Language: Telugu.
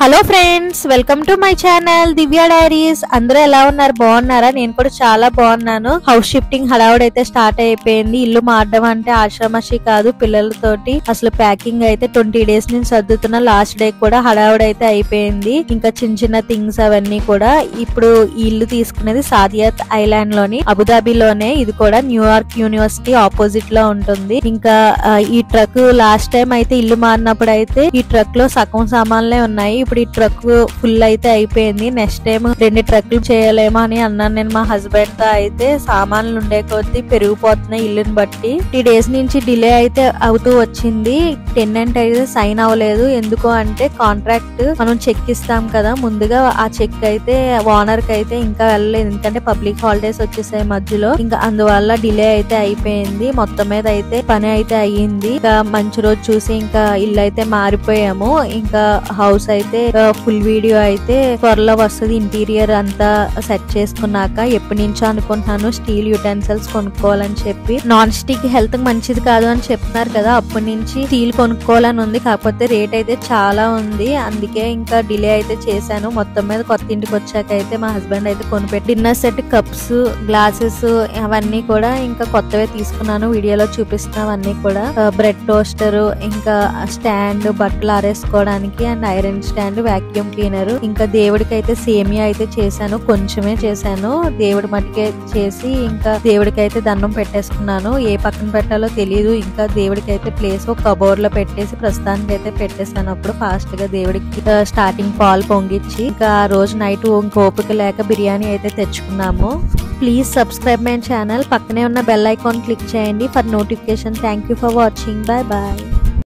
Hello friends, welcome to my channel Divya diaries. అందరూ ఎలా ఉన్నారు? బాగున్నారా? నేను కూడా చాలా బాగున్నాను. హౌస్ షిఫ్టింగ్ హడావుడైతే స్టార్ట్ అయిపోయింది. ఇల్లు మారడం అంటే ఆషామాషి కాదు. పిల్లలతోటి అసలు ప్యాకింగ్ అయితే 20 days నుంచి సర్దుతున్న. లాస్ట్ డే కూడా హడావుడైతే అయిపోయింది. ఇంకా చిన్న చిన్న థింగ్స్ అవన్నీ కూడా. ఇప్పుడు ఈ ఇల్లు తీసుకునేది సాదియత్ ఐలాండ్ లోని అబుదాబిలోనే. ఇది కూడా న్యూయార్క్ యూనివర్సిటీ ఆపోజిట్ లో ఉంటుంది. ఇంకా ఈ ట్రక్ లాస్ట్ టైం అయితే ఇల్లు మారినప్పుడు అయితే ఈ ట్రక్ లో సగం సామాన్లే ఉన్నాయి. ఇప్పుడు ఈ ట్రక్ ఫుల్ అయితే అయిపోయింది. నెక్స్ట్ టైం 2 ట్రక్లు చేయలేమో అని అన్నాను నేను మా హస్బెండ్ తో. అయితే సామాన్లు ఉండే కొద్దీ పెరిగిపోతున్నాయి ఇల్లుని బట్టి. 3 days నుంచి డిలే అయితే అవుతూ వచ్చింది. టెనెంట్ అయితే సైన్ అవ్వలేదు. ఎందుకు అంటే కాంట్రాక్ట్ మనం చెక్ ఇస్తాం కదా ముందుగా, ఆ చెక్ అయితే ఓనర్ కి అయితే ఇంకా వెళ్ళలేదు. ఎందుకంటే పబ్లిక్ హాలిడేస్ వచ్చేసాయి మధ్యలో. ఇంకా అందువల్ల డిలే అయితే అయిపోయింది. మొత్తం మీద అయితే పని అయితే అయ్యింది. ఇంకా మంచి రోజు చూసి ఇంకా ఇల్లు అయితే మారిపోయాము. ఇంకా హౌస్ అయితే ఫుల్ వీడియో అయితే త్వరలో వస్తుంది. ఇంటీరియర్ అంతా సెట్ చేసుకున్నాక. ఎప్పటి నుంచో అనుకుంటున్నాను స్టీల్ యుటెన్సిల్స్ కొనుక్కోవాలని చెప్పి. నాన్ స్టిక్ హెల్త్ మంచిది కాదు అని చెప్తున్నారు కదా, అప్పటి నుంచి స్టీల్ కొనుక్కోవాలని ఉంది. కాకపోతే రేట్ అయితే చాలా ఉంది. అందుకే ఇంకా డిలే అయితే చేశాను. మొత్తం మీద కొత్త ఇంటికి వచ్చాక అయితే మా హస్బెండ్ అయితే కొనిపెట్టి డిన్నర్ సెట్, కప్స్, గ్లాసెస్ అవన్నీ కూడా ఇంకా కొత్తవే తీసుకున్నాను. వీడియోలో చూపిస్తున్నాం అన్ని కూడా. బ్రెడ్ టోస్టర్, ఇంకా స్టాండ్ బట్టలు ఆరేసుకోవడానికి, and iron stand, vacuum cleaner. ఇంకా దేవుడికి అయితే సేమియా అయితే చేశాను. కొంచెమే చేశాను. దేవుడి మట్టికే చేసి ఇంకా దేవుడికి అయితే దండం పెట్టేసుకున్నాను. ఏ పక్కన పెట్టాలో తెలియదు. ఇంకా దేవుడికి అయితే ప్లేస్ ఒక కబోర్డ్ లో పెట్టేసి ప్రస్తుతానికి అయితే పెట్టేశాను. అప్పుడు ఫాస్ట్ గా దేవుడికి స్టార్టింగ్ పాలు పొంగిచ్చి ఇంకా ఆ రోజు నైట్ ఓపిక లేక బిర్యానీ అయితే తెచ్చుకున్నాము. Please subscribe my channel. పక్కనే ఉన్న బెల్ ఐకాన్ క్లిక్ చేయండి for notification. Thank you for watching. Bye bye.